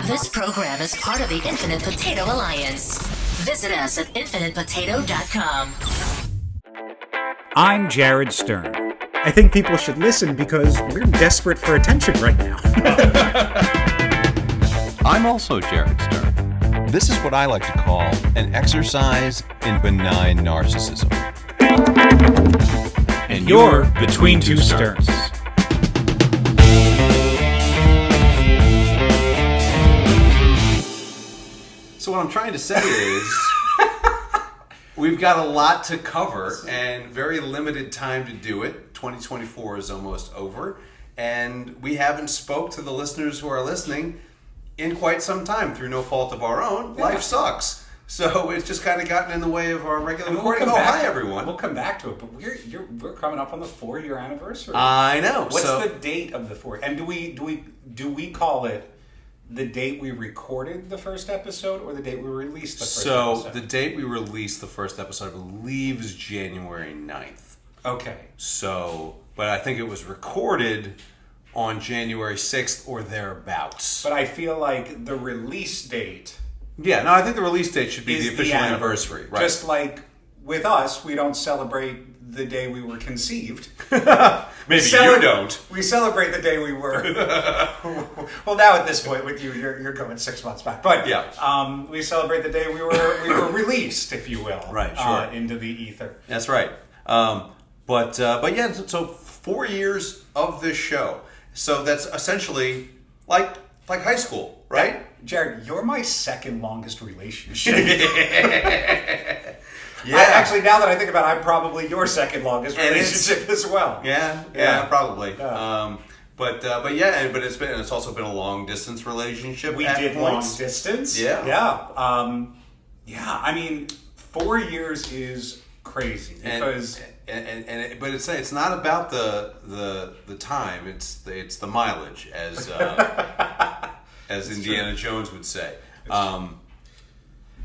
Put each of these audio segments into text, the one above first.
This program is part of the Infinite Potato Alliance. Visit us at infinitepotato.com. I'm Jared Stern. I think people should listen because we're desperate for attention right now. I'm also Jared Stern. This is what I like to call an exercise in benign narcissism. And you're between two Sterns. So what I'm trying to say is we've got a lot to cover and very limited time to do it. 2024 is almost over, and we haven't spoke to the listeners who are listening in quite some time through no fault of our own. Yeah. Life sucks. So it's just kind of gotten in the way of our regular recording. Hi, everyone. We'll come back to it, but we're coming up on the 4-year anniversary. I know. What's the date of the 4? And do we call it the date we recorded the first episode or the date we released the first episode? So the date we released the first episode, I believe, is January 9th. Okay. So, but I think it was recorded on January 6th or thereabouts. But I feel like the release date... Yeah, no, I think the release date should be the official anniversary. Right. Just like with us, we don't celebrate the day we were conceived. Maybe you don't. We celebrate the day we were. Well, now at this point with you, you're going 6 months back. But yeah, we celebrate the day we were released, if you will, right? Sure. Into the ether. That's right. But yeah, so 4 years of this show. So that's essentially like high school, right? Jared, you're my second longest relationship. Yeah. Actually, now that I think about it, I'm probably your second longest relationship as well. Yeah, probably. Yeah. But it's also been a long distance relationship. We did long distance. Yeah. I mean, 4 years is crazy because but it's not about the time. It's the mileage, as Indiana Jones would say.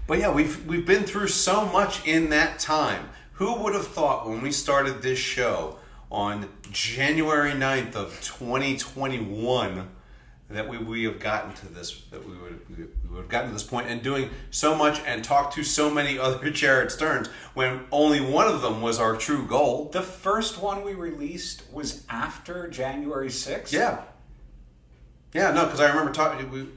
But yeah, we've been through so much in that time. Who would have thought when we started this show on January 9th of 2021 that we would have gotten to this, that we would have gotten to this point and doing so much and talked to so many other Jared Sterns when only one of them was our true goal. The first one we released was after January 6th? Yeah. Yeah, no, because I remember talking,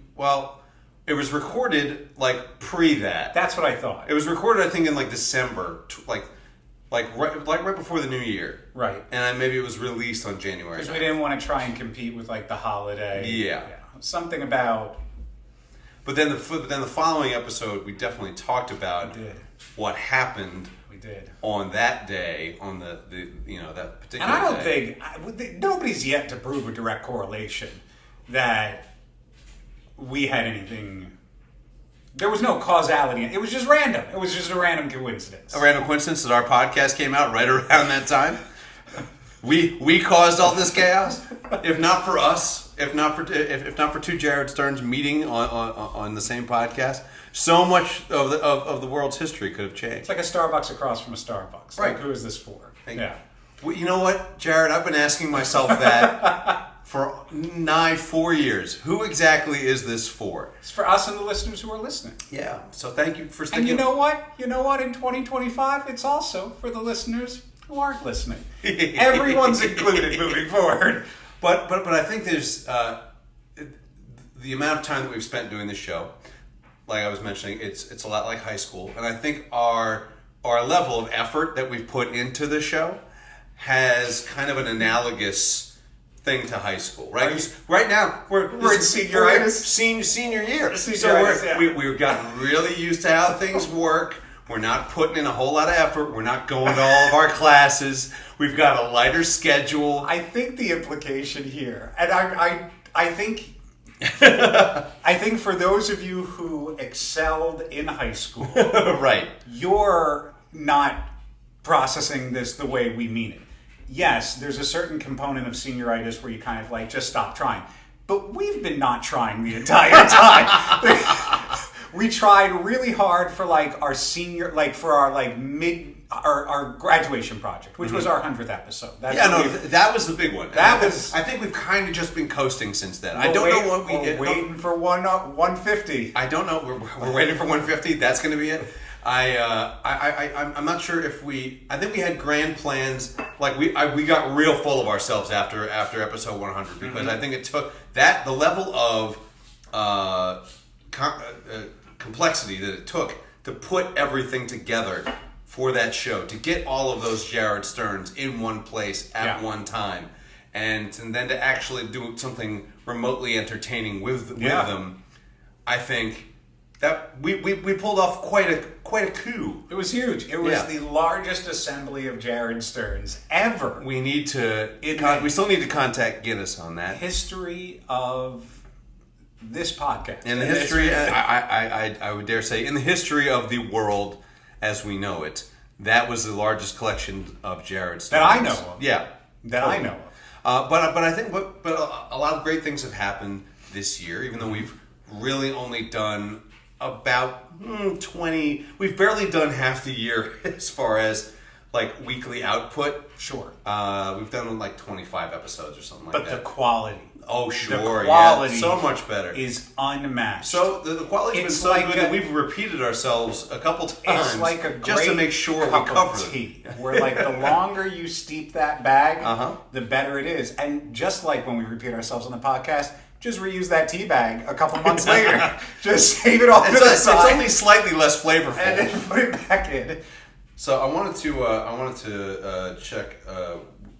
it was recorded like pre that. That's what I thought. It was recorded, I think, in like December, right before the new year. Right. And maybe it was released on January. Because we didn't want to try and compete with like the holiday. Yeah. Something about. But then the following episode, we definitely talked about what happened. We did on that day, on the that particular. And I don't day. think nobody's yet to prove a direct correlation that we had anything. There was no causality. It was just random. It was just a random coincidence. A random coincidence that our podcast came out right around that time. We caused all this chaos. If not for us, if not for two Jared Sterns meeting on the same podcast, so much of the world's history could have changed. It's like a Starbucks across from a Starbucks. Right. Like, who is this for? Yeah. Well, you know what, Jared? I've been asking myself that for nigh 4 years. Who exactly is this for? It's for us and the listeners who are listening. Yeah. So thank you for sticking. And you know what? In 2025, it's also for the listeners who aren't listening. Everyone's included moving forward. But I think there's the amount of time that we've spent doing this show. Like I was mentioning, it's a lot like high school, and I think our level of effort that we've put into the show has kind of an analogous thing to high school, right? Right now we're in senioritis, senior year. So we've gotten really used to how things work. We're not putting in a whole lot of effort. We're not going to all of our classes. We've got a lighter schedule. I think the implication here, and I think. I think for those of you who excelled in high school, right, you're not processing this the way we mean it. Yes, there's a certain component of senioritis where you kind of like just stop trying. But we've been not trying the entire time. We tried really hard for like our senior, like for our like our graduation project, which was our 100th episode. That's that was the big one. That was. I think we've kind of just been coasting since then. I don't know what we're waiting for 150. I don't know. We're waiting for 150. That's going to be it. I'm not sure if I think we had grand plans. Like we got real full of ourselves after episode 100 because I think it took the level of complexity that it took to put everything together for that show, to get all of those Jared Sterns in one place at one time, and then to actually do something remotely entertaining with them. I think that we pulled off quite a coup. It was huge. It was the largest assembly of Jared Sterns ever. We need to. We still need to contact Guinness on that. History of this podcast. In the history, I would dare say, in the history of the world as we know it, that was the largest collection of Jared Sterns. That I know of. Yeah. I know of. But I think a lot of great things have happened this year, even though we've really only done about 20. We've barely done half the year as far as like weekly output. Sure. We've done like 25 episodes or something like that. But the quality. Oh, sure. The quality so much better. Is unmatched. So the quality's been so good that we've repeated ourselves a couple times it's like a just to make sure we cover tea. Where like the longer you steep that bag, the better it is. And just like when we repeat ourselves on the podcast, just reuse that tea bag a couple months later. Just save it off to the side. It's only slightly less flavorful. And then put it back in. So I wanted to check.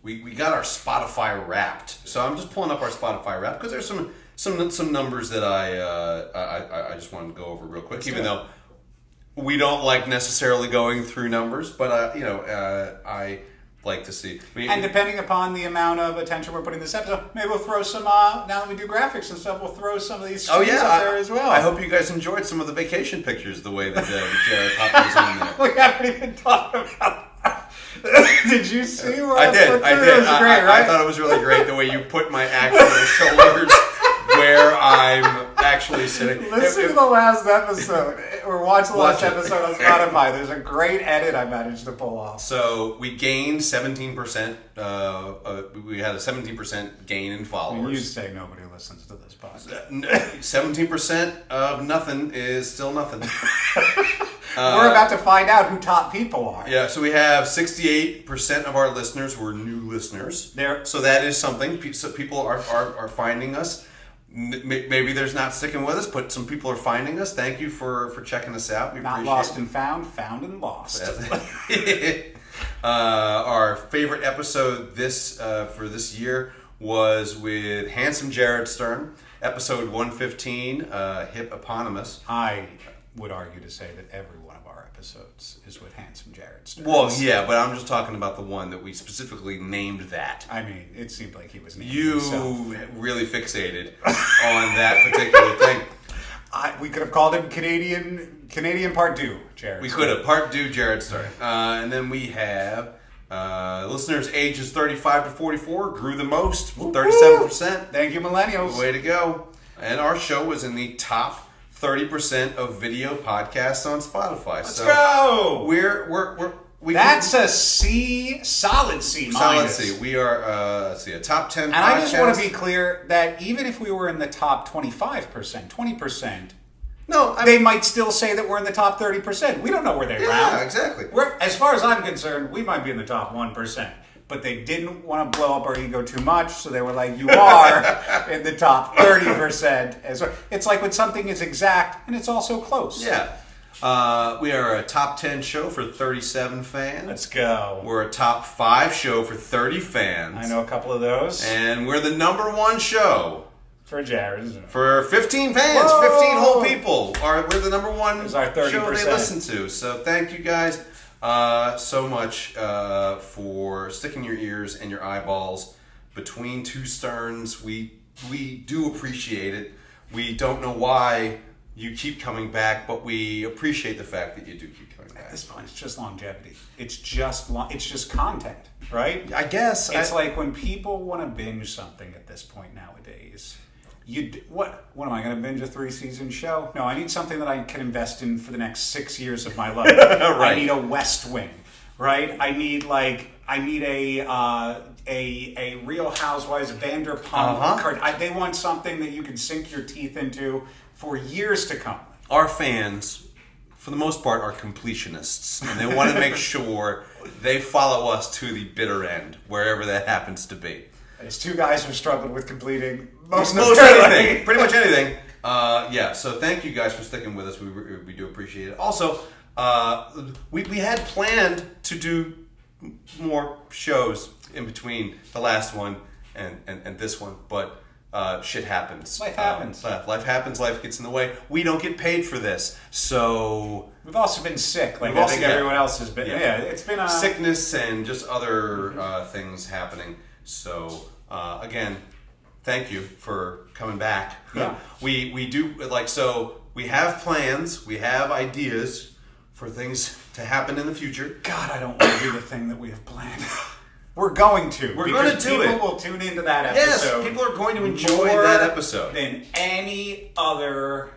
We got our Spotify Wrapped. So I'm just pulling up our Spotify Wrapped because there's some numbers that I just wanted to go over real quick. Even though we don't like necessarily going through numbers, but I like to see. And depending upon the amount of attention we're putting this episode, maybe we'll throw some. Now that we do graphics and stuff, we'll throw some of these screens up there as well. I hope you guys enjoyed some of the vacation pictures. The way that Jared popped those in there. We haven't even talked about that. Did you see what I did? It was great, right? I thought it was really great the way you put my actual shoulders where I'm actually sitting. Listen to the last episode, or watch the last episode on Spotify. There's a great edit I managed to pull off. So we gained 17%. We had a 17% gain in followers. You say nobody listens to this podcast. 17% of nothing is still nothing. We're about to find out who top people are. Yeah, so we have 68% of our listeners were new listeners. So that is something. So people are finding us. Maybe there's not sticking with us, but some people are finding us. Thank you for checking us out. We not lost and found, found and lost. Our favorite episode for this year was with handsome Jared Stern, episode 115, hip eponymous. I would argue to say that every one of our episodes is with handsome Jared Stern. Well, yeah, but I'm just talking about the one that we specifically named that. I mean, it seemed like he was named himself. Really fixated on that particular thing. We could have called him Canadian Part 2, Jared We Stern. could have, Part 2, Jared Stern. And then we have listeners ages 35 to 44 grew the most, 37%. Thank you, millennials. Way to go. And our show was in the top 30% of video podcasts on Spotify. Let's go! That's a C, solid C minus. Solid C. We are, a top 10 and podcast. I just want to be clear that even if we were in the top 25%, 20%, they might still say that we're in the top 30%. We don't know where they round. Yeah, exactly. As far as I'm concerned, we might be in the top 1%. But they didn't want to blow up our ego too much, so they were like, you are in the top 30%. It's like when something is exact and it's also close. Yeah. We are a top 10 show for 37 fans. Let's go. We're a top 5 show for 30 fans. I know a couple of those. And we're the number 1 show. For Jared, isn't it? For 15 fans, Whoa! 15 whole people. We're the number 1 our 30%. show they listen to. So thank you guys so much for sticking your ears and your eyeballs between two Sterns. We do appreciate it. We don't know why you keep coming back, but we appreciate the fact that you do keep coming back. At this point, it's just longevity. It's just content, right? I guess. It's like when people want to binge something at this point nowadays. What am I going to binge a 3-season show? No, I need something that I can invest in for the next 6 years of my life. Right. I need a West Wing. right? I need a Real Housewives of Vanderpump card. They want something that you can sink your teeth into for years to come. Our fans, for the most part, are completionists, and they want to make sure they follow us to the bitter end, wherever that happens to be. There's two guys who struggled with completing most anything, pretty much anything. So thank you guys for sticking with us. We do appreciate it. Also, we had planned to do more shows in between the last one and this one, but shit happens. Life happens. Life happens. Life gets in the way. We don't get paid for this, so we've also been sick. Like I think everyone else has been. Yeah, it's been a sickness and just other things happening. So again, thank you for coming back. Yeah. We do so. We have plans. We have ideas for things to happen in the future. God, I don't want to do the thing that we have planned. We're going to. We're going to do it. People will tune into that episode. Yes, people are going to enjoy that episode. Than any other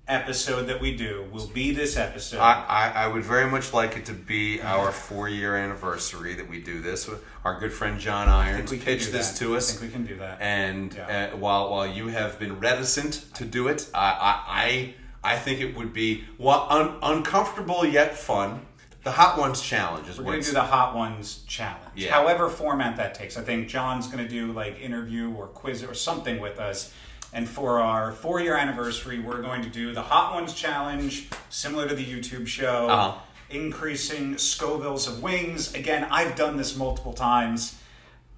episode that we do will be this episode. I would very much like it to be our 4-year anniversary that we do this. Our good friend John Irons pitched this to us. I think we can do that. And while you have been reticent to do it, I think it would be uncomfortable yet fun. The Hot Ones Challenge is We're going to do the Hot Ones Challenge. Yeah. However format that takes. I think John's going to do like interview or quiz or something with us. And for our 4-year anniversary, we're going to do the Hot Ones Challenge, similar to the YouTube show, increasing Scovilles of wings. Again, I've done this multiple times.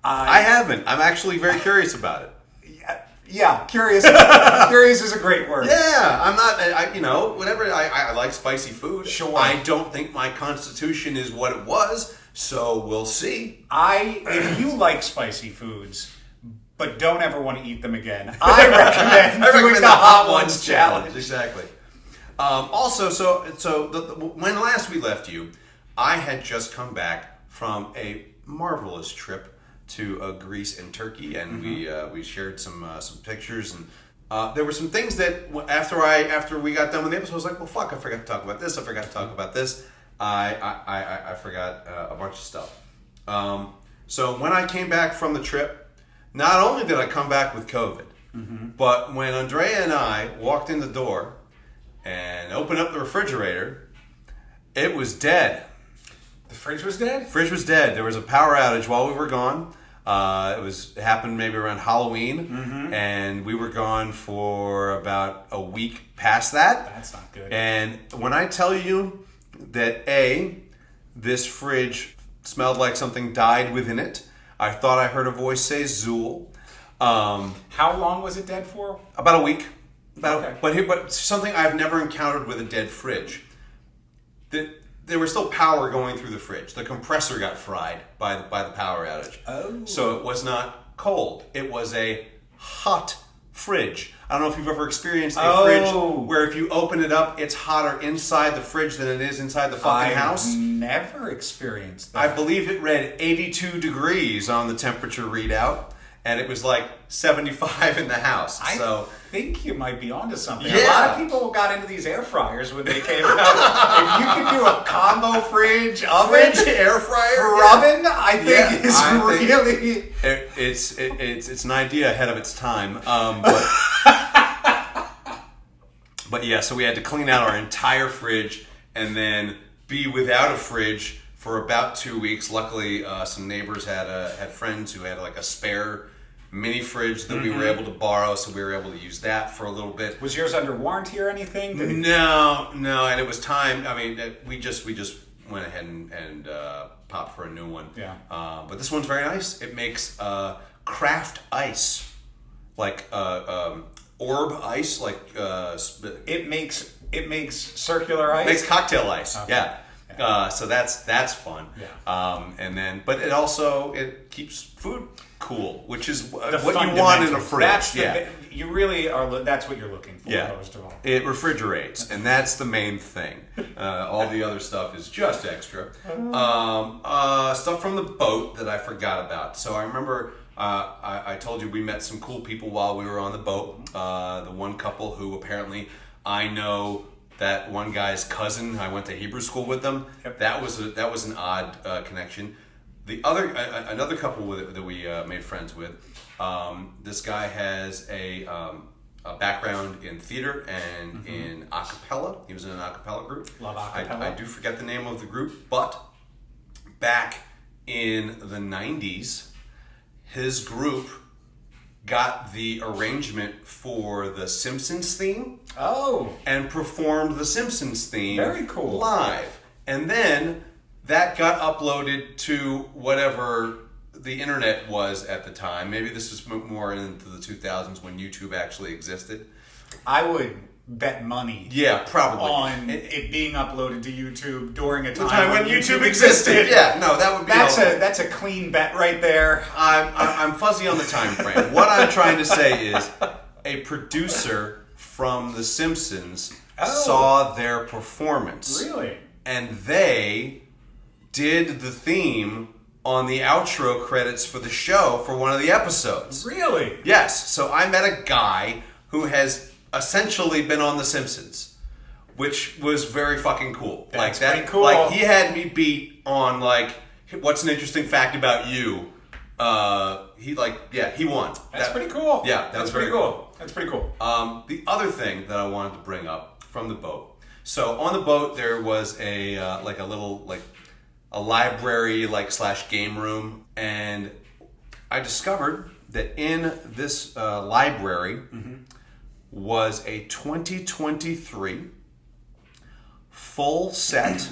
I haven't. I'm actually very curious about it. Yeah, curious. Curious is a great word. Yeah, I'm not. Whatever. I like spicy food. Sure. I don't think my constitution is what it was, so we'll see. If you like spicy foods, but don't ever want to eat them again, I recommend doing the Hot Ones Challenge. Exactly. Also, when last we left you, I had just come back from a marvelous trip to Greece and Turkey, and we shared some pictures, and there were some things that after we got done with the episode, I was like, well, fuck, I forgot to talk about this. I forgot to talk about this. I forgot a bunch of stuff. So when I came back from the trip, not only did I come back with COVID, but when Andrea and I walked in the door and opened up the refrigerator, it was dead. The fridge was dead? Fridge was dead. There was a power outage while we were gone. It happened maybe around Halloween, and we were gone for about a week past that. That's not good. And when I tell you that this fridge smelled like something died within it, I thought I heard a voice say Zool. How long was it dead for? About a week. Okay. But something I've never encountered with a dead fridge. There was still power going through the fridge. The compressor got fried by the power outage. Oh. So it was not cold. It was a hot fridge. I don't know if you've ever experienced a fridge where if you open it up, it's hotter inside the fridge than it is inside the fucking house. I've never experienced that. I believe it read 82 degrees on the temperature readout, and it was like 75 in the house. I think you might be onto something. Yeah. A lot of people got into these air fryers when they came out. If you could do a combo fridge oven, air fryer oven, I think really. It's an idea ahead of its time. But yeah, so we had to clean out our entire fridge and then be without a fridge for about 2 weeks. Luckily, some neighbors had friends who had like a spare mini fridge that we were able to borrow, so we were able to use that for a little bit. Was yours under warranty or anything? No, and it was time. I mean, we just went ahead and popped for a new one. Yeah. But this one's very nice. It makes craft ice, like orb ice, like It makes circular ice. Makes cocktail ice. Okay. Yeah. So that's fun. Yeah. And then, but it keeps food cool, which is what you fundamentals. want in a fridge. You really are. That's what you're looking for. Yeah. Most of all. It refrigerates, and that's the main thing. All the other stuff is just extra. Stuff from the boat that I forgot about. So I remember I told you we met some cool people while we were on the boat. The one couple who apparently I know that one guy's cousin. I went to Hebrew school with them. Yep. That was an odd connection. The other another couple that we made friends with. This guy has a background in theater and in a cappella. He was in an a cappella group. Love a cappella. I do forget the name of the group, but back in the 90s, his group got the arrangement for the Simpsons theme. Oh. And performed the Simpsons theme. Very cool. Live. And then that got uploaded to whatever the internet was at the time. Maybe this was more into the 2000s when YouTube actually existed. I would bet money. Yeah, probably. On it being uploaded to YouTube during a time when YouTube existed. Yeah, no, that would be. That's a clean bet right there. I'm fuzzy on the time frame. What I'm trying to say is, a producer from The Simpsons saw their performance. Really? And they did the theme on the outro credits for the show for one of the episodes. Really? Yes. So I met a guy who has essentially been on The Simpsons, which was very fucking cool. That's that, pretty cool. Like, he had me beat on, like, what's an interesting fact about you? He won. That's pretty cool. Yeah, that's pretty cool. That's pretty cool. The other thing that I wanted to bring up from the boat. So on the boat there was a library / game room, and I discovered that in this library was a 2023 full set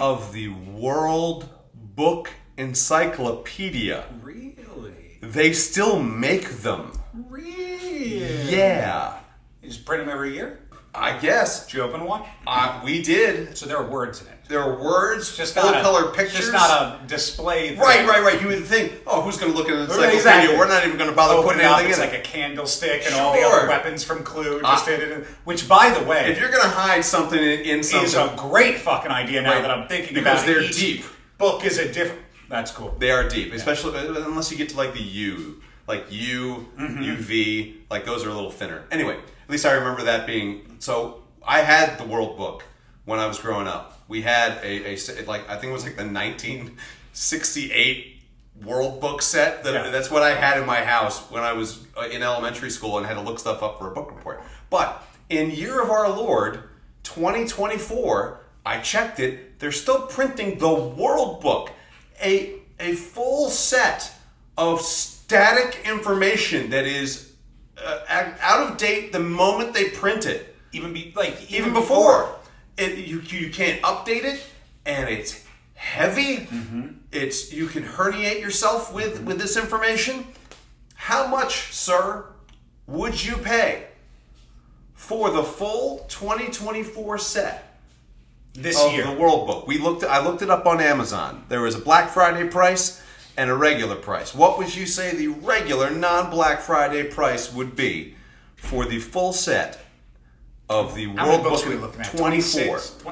of the World Book Encyclopedia. Really? They still make them. Really? Yeah. You just print them every year? I guess. Did you open one? We did. So there are words in it. There are words, Just full-color pictures. Just not a display thing. Right. You would think, who's going to look at an encyclopedia? Exactly. We're not even going to bother Open putting it up, anything it's in like it. a candlestick and all the other Sure. weapons from Clue just in it. Which, by the way, If you're going to hide something in something... is a great fucking idea now Right. that I'm thinking Because about it. they're Each deep. book is a different... That's cool. They are deep, especially unless you get to like the U. Like U, UV, like those are a little thinner. Anyway, at least I remember that being... So I had the World Book when I was growing up. We had I think it was like the 1968 World Book set. That's what I had in my house when I was in elementary school and had to look stuff up for a book report. But in year of our Lord, 2024, I checked it, they're still printing the World Book. A full set of static information that is out of date the moment they print it. Even before. You can't update it, and it's heavy. You can herniate yourself with this information. How much, sir, would you pay for the full 2024 set This of year. the World Book? I looked it up on Amazon. There was a Black Friday price and a regular price. What would you say the regular non-Black Friday price would be for the full set of the How many World books Book are we looking at? 24? 26?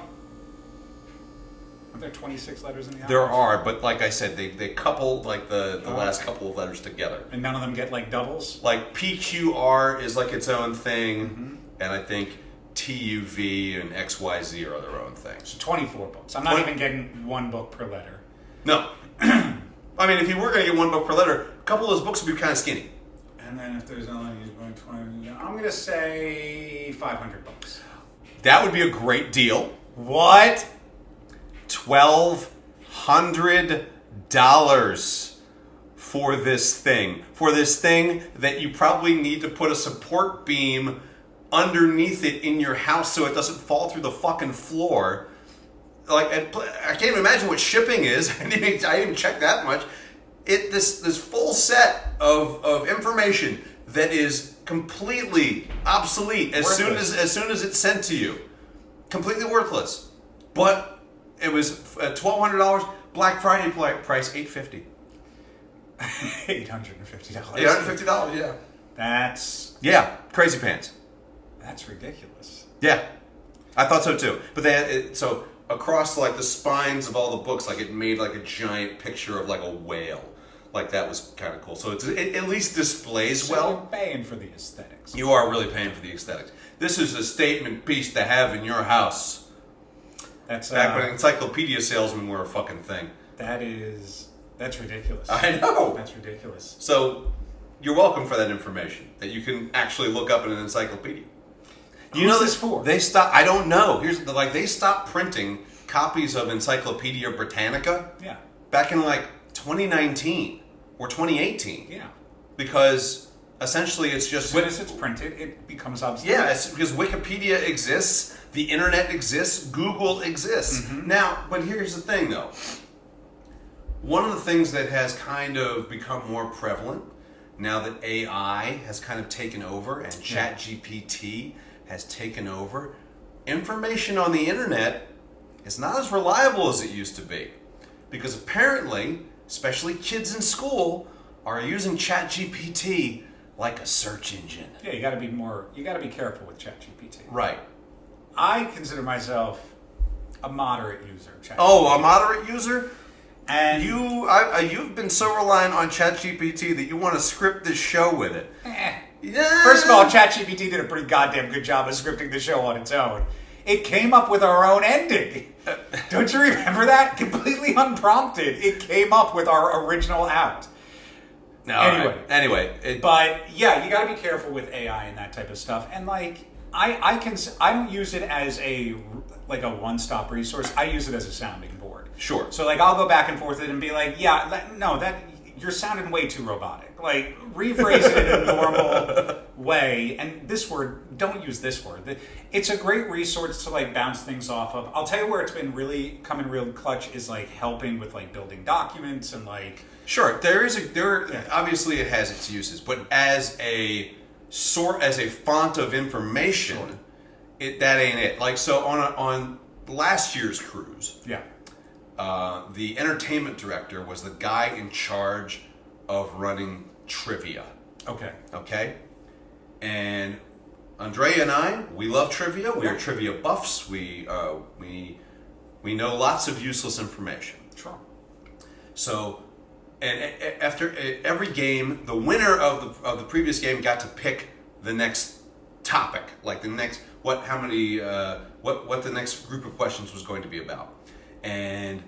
Are there 26 letters in the There alphabet? are, but like I said, they couple like the last couple of letters together. And none of them get like doubles? Like PQR is like its own thing, and I think TUV and XYZ are their own things. So 24 books. I'm not even getting one book per letter. No. I mean, if you were going to get one book per letter, a couple of those books would be kind of skinny. And then if there's only 20, I'm going to say 500 bucks. That would be a great deal. What? $1,200 for this thing. For this thing that you probably need to put a support beam underneath it in your house so it doesn't fall through the fucking floor. Like, I can't even imagine what shipping is. I didn't even check that much. This full set of information that is completely obsolete as soon as it's sent to you, completely worthless. But it was $1,200. Black Friday price $850. $850. $850. Yeah. That's Crazy pants. That's ridiculous. Yeah, I thought so too. But so across like the spines of all the books, like it made like a giant picture of like a whale. Like that was kind of cool. So it at least displays So well. you're paying for the aesthetics. You are really paying for the aesthetics. This is a statement piece to have in your house. That's Back when encyclopedia salesmen were a fucking thing. That's ridiculous. I know. That's ridiculous. So you're welcome for that information that you can actually look up in an encyclopedia. Who's this for? They stopped. I don't know. They stopped printing copies of Encyclopedia Britannica. Yeah. Back in like 2019 or 2018. Yeah. Because essentially it's just As soon as it's printed, it becomes obsolete. yeah, it's because Wikipedia exists, the internet exists, Google exists. Mm-hmm. Now, but here's the thing though. One of the things that has kind of become more prevalent now that AI has kind of taken over and ChatGPT has taken over, information on the internet is not as reliable as it used to be. Because apparently, especially kids in school, are using ChatGPT like a search engine. Yeah, you got to be careful with ChatGPT. Right. I consider myself a moderate user of ChatGPT. Oh, a moderate user? And You've been so reliant on ChatGPT that you want to script this show with it. Yeah. First of all, ChatGPT did a pretty goddamn good job of scripting the show on its own. It came up with our own ending. Don't you remember that? Completely unprompted. It came up with our original out. No, Anyway. But yeah, you got to be careful with AI and that type of stuff. And like, I don't use it as a one-stop resource. I use it as a sounding board. Sure. So like, I'll go back and forth with it and be like, you're sounding way too robotic. Like, rephrase it in a normal way. And this word, don't use this word. It's a great resource to like bounce things off of. I'll tell you where it's been really coming real clutch is like helping with like building documents and like. Sure, obviously it has its uses, but as a font of information, that ain't it. Like so on last year's cruise, the entertainment director was the guy in charge of running trivia. Okay, and Andrea and I, we love trivia. We are trivia buffs. We know lots of useless information. Sure. So. And after every game, the winner of the previous game got to pick the next topic, like the next what the next group of questions was going to be about. And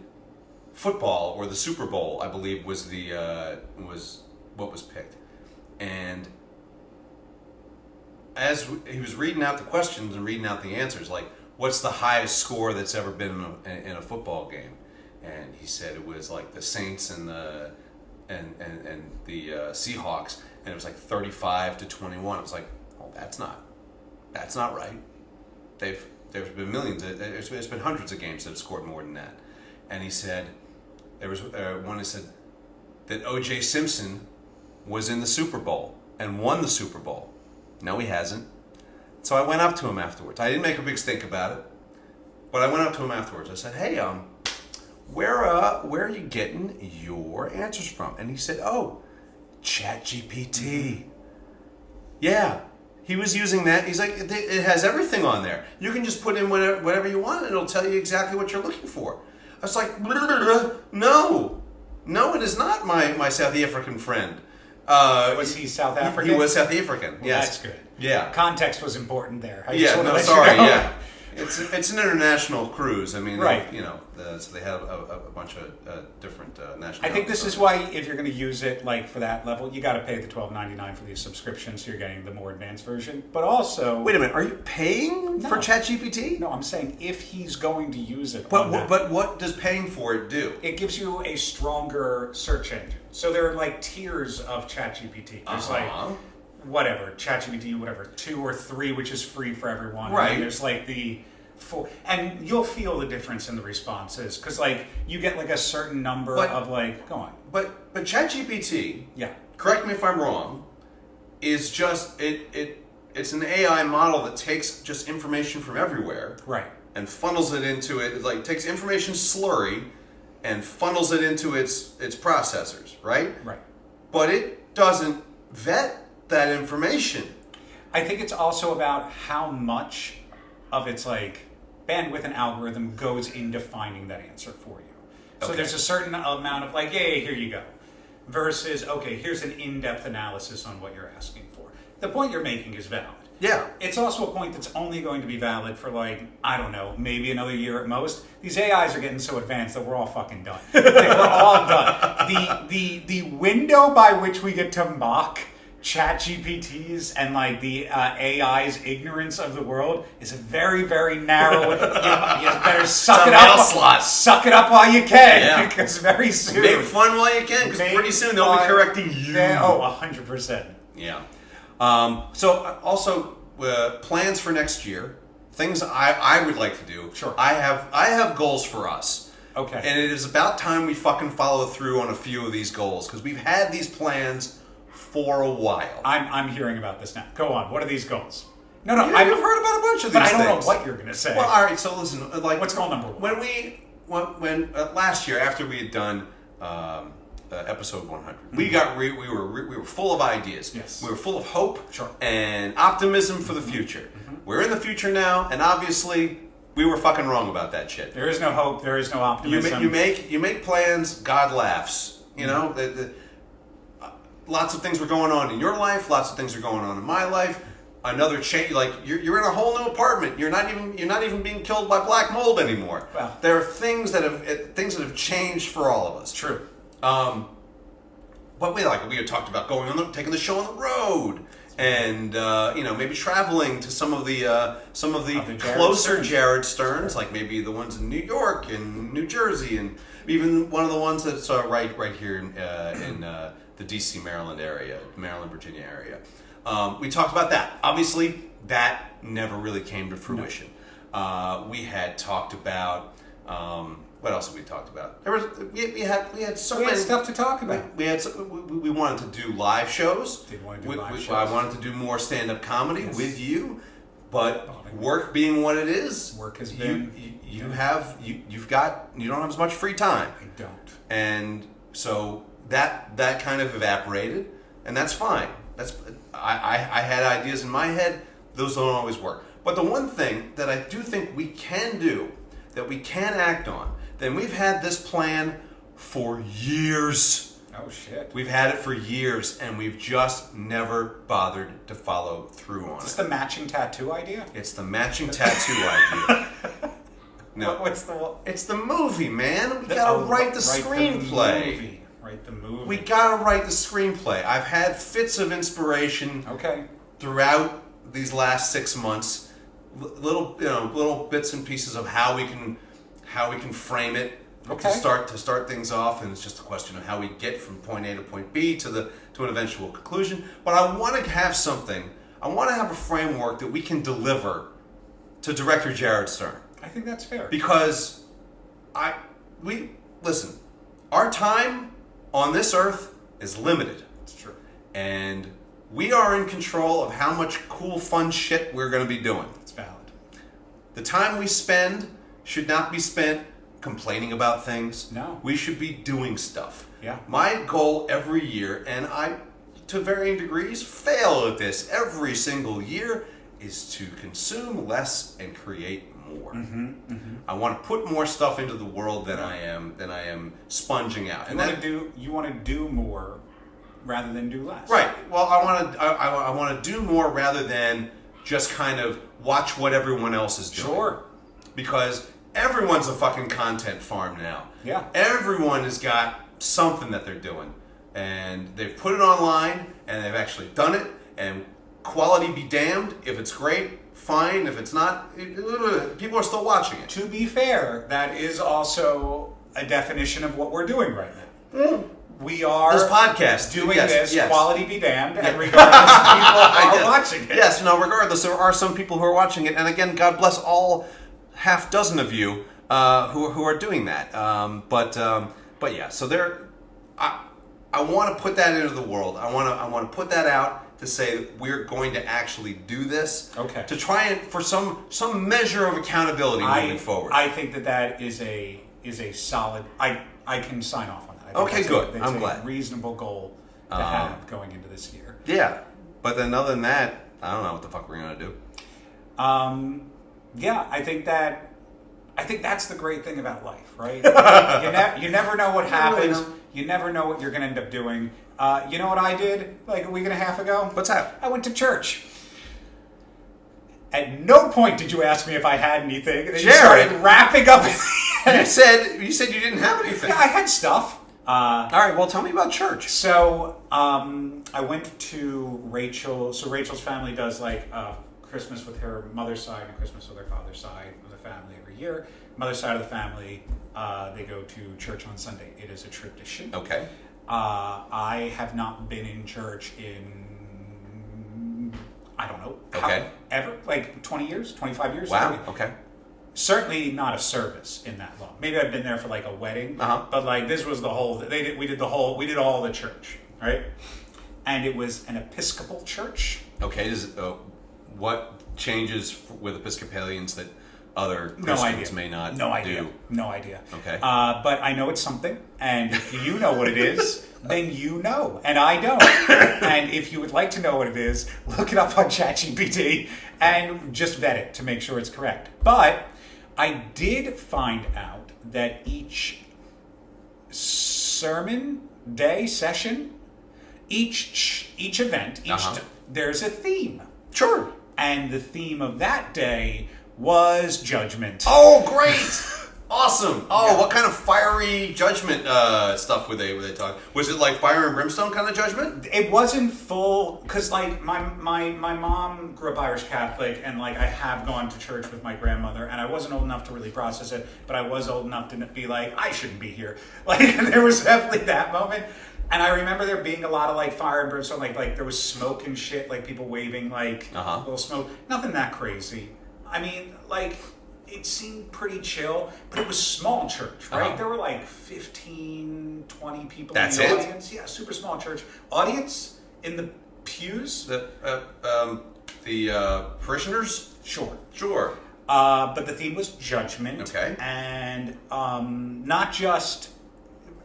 football or the Super Bowl, I believe, was what was picked. And as he was reading out the questions and reading out the answers, like what's the highest score that's ever been in a football game? And he said it was like the Saints and the Seahawks, and it was like 35-21. I was like, oh, that's not right. There's been millions. There's been hundreds of games that have scored more than that. And he said there was one that said that O.J. Simpson was in the Super Bowl and won the Super Bowl. No, he hasn't. So I went up to him afterwards. I didn't make a big stink about it, but I went up to him afterwards. I said, hey, where are you getting your answers from? And he said, oh, ChatGPT. Yeah, he was using that. He's like, it has everything on there. You can just put in whatever you want and it'll tell you exactly what you're looking for. I was like, no, it is not my South African friend. Was he South African? He was South African, Well, yes. that's good. Yeah. Context was important there. Yeah. It's an international cruise. I mean, right. So they have a bunch of different nationalities. I think this is why, if you're going to use it like for that level, you got to pay the $12.99 for these subscriptions, so you're getting the more advanced version. But also, wait a minute, are you paying for ChatGPT? No, I'm saying if he's going to use it. But what does paying for it do? It gives you a stronger search engine. So there are like tiers of ChatGPT. There's like whatever ChatGPT, whatever 2 or 3, which is free for everyone. Right. And there's like the 4, and you'll feel the difference in the responses because like you get like a certain number of like. Go on. But ChatGPT. Yeah. Correct me if I'm wrong. Is just it's an AI model that takes just information from everywhere. Right. And funnels it into it. It like takes information slurry and funnels it into its processors, right? Right. But it doesn't vet that information. I think it's also about how much of its like bandwidth and algorithm goes into finding that answer for you. So there's a certain amount of like, hey, here you go. versus, okay, here's an in-depth analysis on what you're asking for. The point you're making is valid. Yeah. It's also a point that's only going to be valid for, like, I don't know, maybe another year at most. These AIs are getting so advanced that we're all fucking done. We're all done. The window by which we get to mock ChatGPTs and, like, the AI's ignorance of the world is a very, very narrow. You better suck it up. Suck it up while you can, because very soon. Make fun while you can, because pretty soon they'll be correcting you. 100%. Yeah. So also plans for next year, things I would like to do. Sure. I have goals for us. Okay. And it is about time we fucking follow through on a few of these goals, because we've had these plans for a while. I'm hearing about this now. Go on. What are these goals? No, I've heard about a bunch of these but things. I don't know what you're going to say. Well, all right. So listen, like, what's goal number one? When last year, after we had done episode 100, we were full of ideas. Yes. We were full of hope. Sure. And optimism for the future. We're in the future now, and obviously we were fucking wrong about that shit. There is no hope. There is no optimism. You make plans. God laughs. You know. Lots of things were going on in your life. Lots of things are going on in my life. Another change, like you're in a whole new apartment. You're not even being killed by black mold anymore. Wow. There are things that have changed for all of us. True. But we had talked about taking the show on the road, and maybe traveling to some of the closer Jared Sterns, like maybe the ones in New York and New Jersey, and even one of the ones that's right here in the D.C. Maryland area, Maryland Virginia area. We talked about that. Obviously, that never really came to fruition. No. We had talked about what else have we talked about? We had stuff to talk about. We wanted to do live shows. Did want to do live shows. I wanted to do more stand-up comedy with you, but work being what it is, work has been. You don't have as much free time. I don't, and so that kind of evaporated, and that's fine. I had ideas in my head. Those don't always work. But the one thing that I do think we can do, that we can act on, then we've had this plan for years. Oh, shit. We've had it for years, and we've just never bothered to follow through on it. Is this the matching tattoo idea? It's the matching tattoo idea. No. It's the movie, man. We gotta write the screenplay. Write the movie. We gotta write the screenplay. I've had fits of inspiration throughout these last 6 months. Little bits and pieces of how we can frame it to start things off, and it's just a question of how we get from point A to point B to an eventual conclusion. But I want to have something. I want to have a framework that we can deliver to director Jared Stern. I think that's fair. Because listen, our time on this earth is limited. It's true. And we are in control of how much cool, fun shit we're going to be doing. It's valid. The time we spend should not be spent complaining about things. No. We should be doing stuff. Yeah. My goal every year, and I, to varying degrees, fail at this every single year, is to consume less and create more. Mm-hmm, mm-hmm. I want to put more stuff into the world than I am sponging out. You want to do more rather than do less. Right. Well, I want to do more rather than just kind of watch what everyone else is doing. Sure. Because everyone's a fucking content farm now. Yeah. Everyone has got something that they're doing, and they've put it online, and they've actually done it, and quality be damned. If it's great, fine. If it's not, people are still watching it. To be fair, that is also a definition of what we're doing right now. We are this podcast doing yes. quality be damned, and regardless, people are watching it. Yes, no, regardless, there are some people who are watching it, and again, God bless all half dozen of you who are doing that. But yeah, so I want to put that into the world. I want to put that out to say that we're going to actually do this. Okay. To try and for some measure of accountability moving forward. I think that is a solid. I can sign off on that. I think okay, good. That's I'm glad. Reasonable goal to have going into this year. Yeah, but then other than that, I don't know what the fuck we're gonna do. Yeah, I think that I think that's the great thing about life, right? You never know what happens. You never know what you're going to end up doing. You know what I did like a week and a half ago? What's that? I went to church. At no point did you ask me if I had anything. And then you started wrapping up. You said you didn't have anything. Yeah, I had stuff. All right, well, tell me about church. So I went to Rachel. So Rachel's family does like Christmas with her mother's side and Christmas with her father's side of the family every year. Mother's side of the family, they go to church on Sunday. It is a tradition. Okay. I have not been in church in, I don't know, ever, like 20 years, 25 years. Wow, 30. okay. Certainly not a service in that long. Maybe I've been there for like a wedding, but like this was the whole. We did all the church, right? And it was an Episcopal church. Okay. What changes with Episcopalians that other Christians may not do? No idea. Okay. But I know it's something, and if you know what it is, then you know, and I don't. And if you would like to know what it is, look it up on ChatGPT and just vet it to make sure it's correct. But I did find out that each sermon day session, each event, there's a theme. Sure. And the theme of that day was Judgment. Oh, great! Awesome. Oh, yeah. What kind of fiery judgment stuff were they talking? Was it like fire and brimstone kind of judgment? It wasn't full, because like my mom grew up Irish Catholic, and like I have gone to church with my grandmother, and I wasn't old enough to really process it, but I was old enough to be like, I shouldn't be here. Like there was definitely that moment. And I remember there being a lot of like fire and brimstone, like there was smoke and shit, like people waving like little smoke. Nothing that crazy. I mean, like it seemed pretty chill, but it was small church, right? There were like 15, 20 people in the audience. Yeah, super small church. Audience in the pews. The parishioners? Sure. But the theme was judgment. Okay. And not just,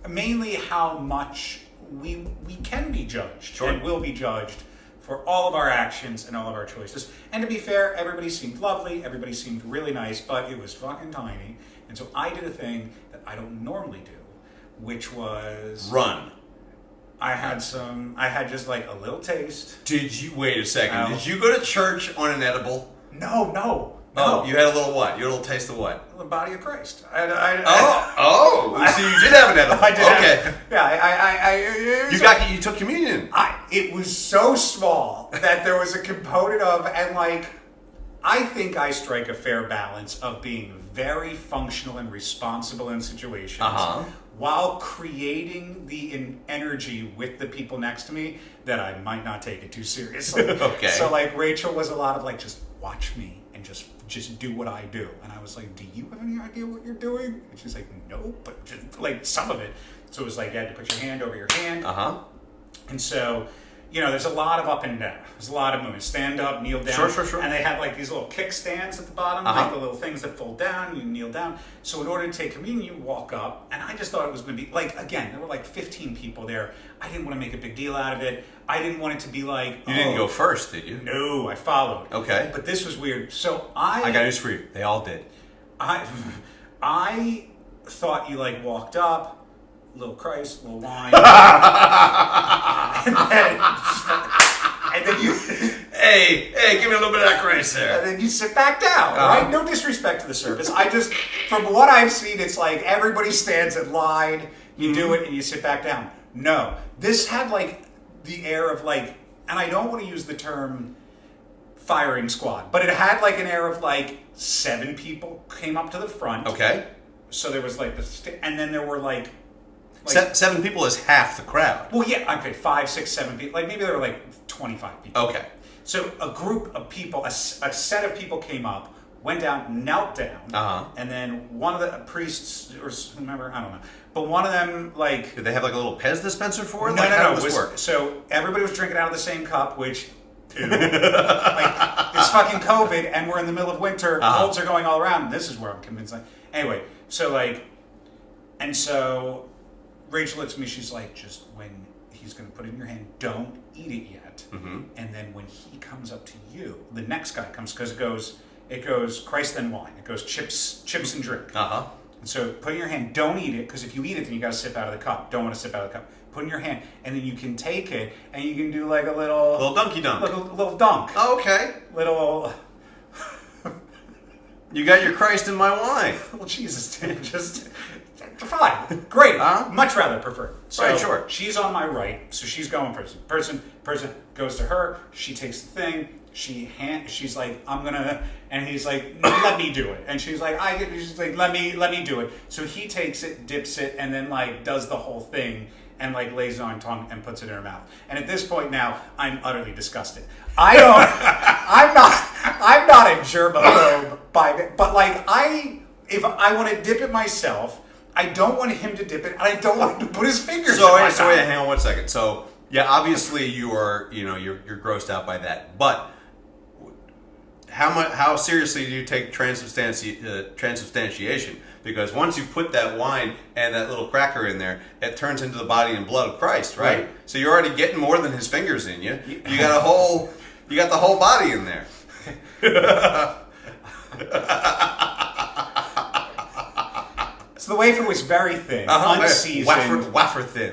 mainly how much we can be judged and will be judged for all of our actions and all of our choices. And to be fair, everybody seemed lovely, everybody seemed really nice, but it was fucking tiny. And so I did a thing that I don't normally do, which was... Run. I had just like a little taste. Wait a second, did you go to church on an edible? No. Oh, you had a little what? You had a little taste of what? The body of Christ. So you did have an edible. I did. Okay. Yeah, You took communion. It was so small that there was a component of, and like, I think I strike a fair balance of being very functional and responsible in situations while creating the energy with the people next to me that I might not take it too seriously. Okay. So like Rachel was a lot of like, just watch me and just do what I do. And I was like, do you have any idea what you're doing? And she's like, no, but just like some of it. So it was like you had to put your hand over your hand. And so, there's a lot of up and down. There's a lot of movement. Stand up, kneel down. Sure. And they had like these little kickstands at the bottom, like the little things that fold down, you kneel down. So in order to take communion, you walk up. And I just thought it was going to be, like, again, there were like 15 people there. I didn't want to make a big deal out of it. I didn't want it to be like... You didn't go first, did you? No, I followed. Okay. But this was weird. So I got news for you. They all did. I thought you like walked up, little Christ, little wine. and then you... Hey, give me a little bit of that Christ there. And then you sit back down, right? No disrespect to the service. From what I've seen, it's like everybody stands in line, you do it, and you sit back down. No. This had like the air of like, and I don't want to use the term firing squad, but it had like an air of like 7 people came up to the front. Okay. So there was like and then there were like 7 people is half the crowd. Well, yeah, okay, 5, 6, 7 people. Like maybe there were like 25 people. Okay. So a group of people, a set of people came up, went down, knelt down, and then one of the priests or whomever, I don't know, but one of them like... Did they have like a little Pez dispenser for it? No. How did this work? So everybody was drinking out of the same cup, which... like, it's fucking COVID, and we're in the middle of winter, colds are going all around. This is where I'm convinced. Anyway, so like... And so Rachel looks at me, she's like, just when he's going to put it in your hand, don't eat it yet. And then when he comes up to you, the next guy comes, because it goes Christ then wine. It goes chips and drink. Uh-huh. And so put in your hand, don't eat it, because if you eat it, then you got to sip out of the cup. Don't want to sip out of the cup. Put in your hand, and then you can take it, and you can do like a little... Little dunky dunk. Little dunk. Oh, okay. Little... You got your Christ in my wine. Well, Jesus, dude, just... Fine. Great. Much rather prefer. So right, sure. She's on my right, so she's going first. Person goes to her, she takes the thing, she's like, I'm gonna, and he's like, let me do it. And she's like, let me do it. So he takes it, dips it, and then like does the whole thing, and like lays it on her tongue and puts it in her mouth. And at this point now, I'm utterly disgusted. I'm not a germaphobe but like if I want to dip it myself, I don't want him to dip it, and I don't want him to put his fingers in my mouth. So wait, hang on 1 second. So yeah, obviously you're grossed out by that, but how seriously do you take transubstantiation? Because once you put that wine and that little cracker in there, it turns into the body and blood of Christ, right? So you're already getting more than his fingers in you. You got the whole body in there. So the wafer was very thin, unseasoned. Wafer thin.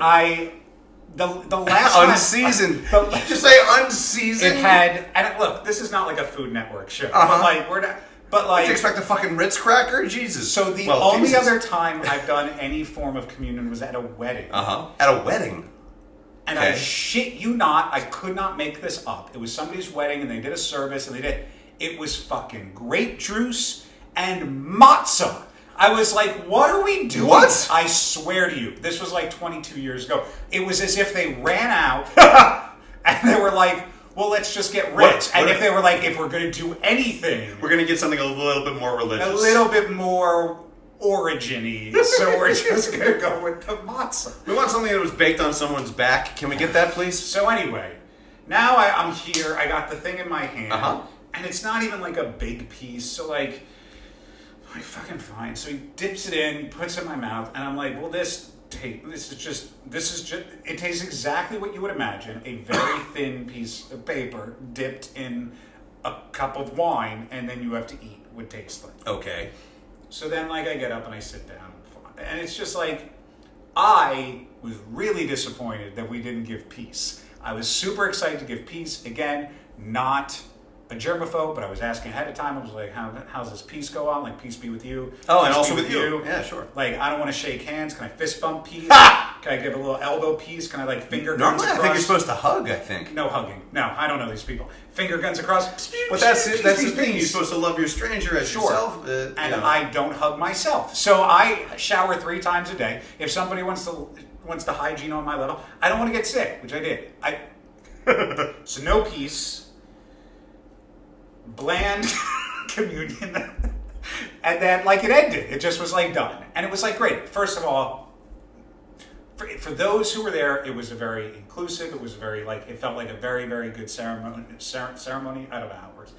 The last time... Unseasoned. Did you say unseasoned? It had... And look, this is not like a Food Network show. But like, we're not... But like... Did you expect a fucking Ritz cracker? Jesus. So the only other time I've done any form of communion was at a wedding. At a wedding? And I shit you not, I could not make this up. It was somebody's wedding, and they did a service, and it was fucking grape juice and matzah. I was like, what are we doing? What? I swear to you, this was like 22 years ago. It was as if they ran out, and they were like, well, let's just get rich. If they were like, if we're going to do anything... We're going to get something a little bit more religious. A little bit more origin-y. So we're just going to go with the matzah. We want something that was baked on someone's back. Can we get that, please? So anyway, now I'm here. I got the thing in my hand. And it's not even like a big piece. So like fucking fine. So he dips it in, puts it in my mouth, and I'm like, well, this is just, it tastes exactly what you would imagine. A very thin piece of paper dipped in a cup of wine, and then you have to eat would taste like. Okay. So then like I get up and I sit down, and it's just like, I was really disappointed that we didn't give peace. I was super excited to give peace. Again, not a germaphobe, but I was asking ahead of time. I was like, how's this peace go on? Like, peace be with you. Oh, peace and also with you. Yeah, sure. Like, I don't want to shake hands. Can I fist bump peace? Can I give a little elbow peace? Can I like finger guns Normally, across? I think you're supposed to hug, I think. No hugging. No, I don't know these people. Finger guns across. But that's the thing. You're supposed to love your stranger as yourself. And I don't hug myself. So I shower 3 times a day. If somebody wants to hygiene on my level, I don't want to get sick, which I did. So no peace. Bland communion. And then like it ended. It just was like done. And it was like great. First of all, for those who were there, it was a very inclusive, it was very like, it felt like a very, very good ceremony. I don't know how it works.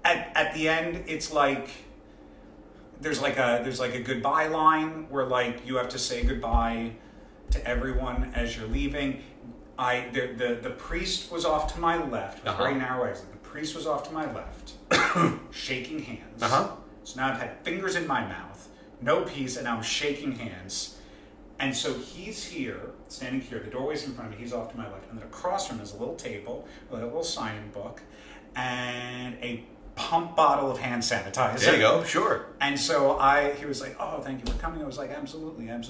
At the end, it's like there's like a goodbye line where like you have to say goodbye to everyone as you're leaving. The priest was off to my left. It was very narrow exit. The priest was off to my left, shaking hands. So now I've had fingers in my mouth, no peace, and now I'm shaking hands. And so he's here, standing here. The doorway's in front of me. He's off to my left. And then across from him is a little table with a little sign-in book and a pump bottle of hand sanitizer. There you go, sure. And so he was like, oh, thank you for coming. I was like, absolutely. And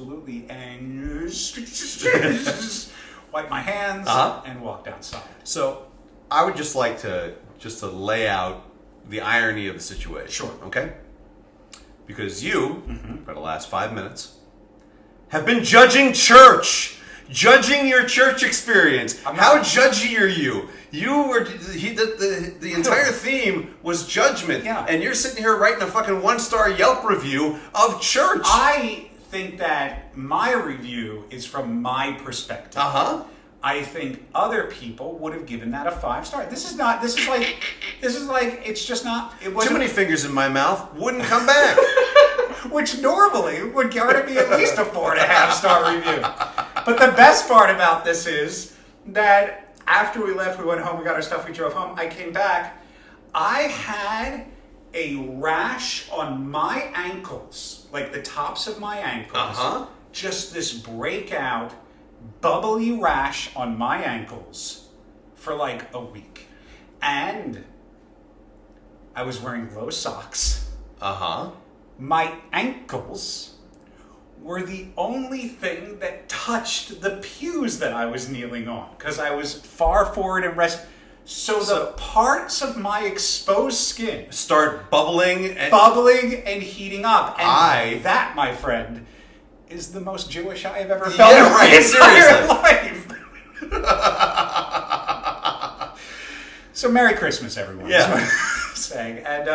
wiped my hands and walked outside. So I would just like to lay out the irony of the situation. Sure. Okay? Because you, for the last 5 minutes, have been judging church. Judging your church experience. How judgy are you? You were the entire theme was judgment, and you're sitting here writing a fucking 1-star Yelp review of church. I think that my review is from my perspective. I think other people would have given that a 5-star. This is like it's just not. It wasn't too many fingers in my mouth. Wouldn't come back. Which normally would guarantee at least a 4.5-star review. But the best part about this is that after we left, we went home, we got our stuff, we drove home. I came back. I had a rash on my ankles, like the tops of my ankles. Just this breakout, bubbly rash on my ankles for like a week. And I was wearing low socks. My ankles were the only thing that touched the pews that I was kneeling on because I was far forward and resting. So the parts of my exposed skin start bubbling and heating up. And that, my friend, is the most Jewish I have ever felt in my entire life. So Merry Christmas, everyone. Yeah. Is what I'm saying. And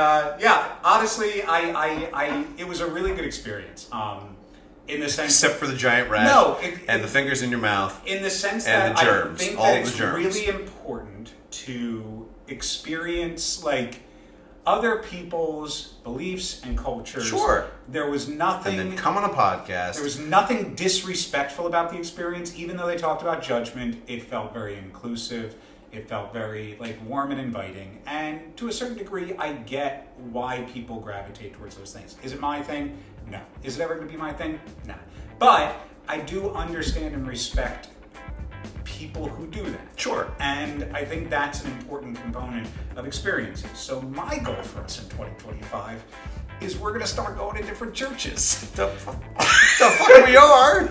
honestly, I it was a really good experience. In the sense, except for the giant rash, and the fingers in your mouth, in the sense and that the germs, I think all that the it's germs. really important to experience like other people's beliefs and cultures. Sure. There was nothing. And then come on a podcast. There was nothing disrespectful about the experience, even though they talked about judgment. It felt very inclusive. It felt very like warm and inviting. And to a certain degree, I get why people gravitate towards those things. Is it my thing? No. Is it ever going to be my thing? No. But I do understand and respect people who do that. Sure. And I think that's an important component of experiences. So my goal for us in 2025 is we're going to start going to different churches. The fuck we are.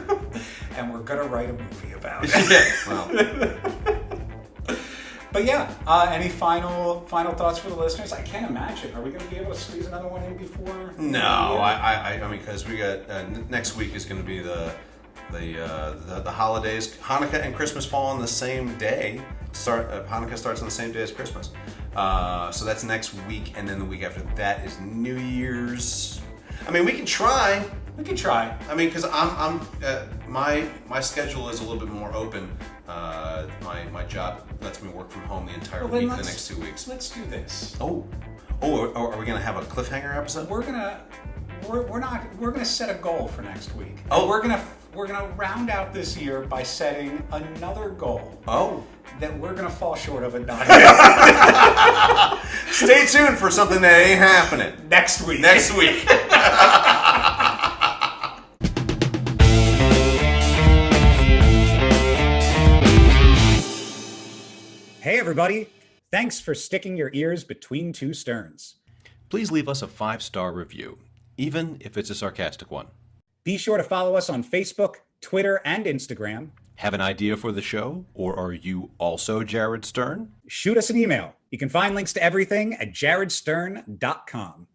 And we're going to write a movie about it. Yeah. Well. But yeah, any final thoughts for the listeners? I can't imagine. Are we going to be able to squeeze another one in before? No, I mean, because we got next week is going to be the holidays. Hanukkah and Christmas fall on the same day. Hanukkah starts on the same day as Christmas, so that's next week, and then the week after that is New Year's. I mean, we can try. We can try. I mean, because my schedule is a little bit more open. My job lets me work from home the entire week the next 2 weeks. Let's do this. Oh, are we gonna have a cliffhanger episode? We're gonna set a goal for next week. Oh, we're gonna round out this year by setting another goal. Oh, that we're gonna fall short of and not. Stay tuned for something that ain't happening next week. Next week. Hey everybody, thanks for sticking your ears between two sterns. Please leave us a 5-star review, even if it's a sarcastic one. Be sure to follow us on Facebook, Twitter, and Instagram. Have an idea for the show, or are you also Jared Stern? Shoot us an email. You can find links to everything at jaredstern.com.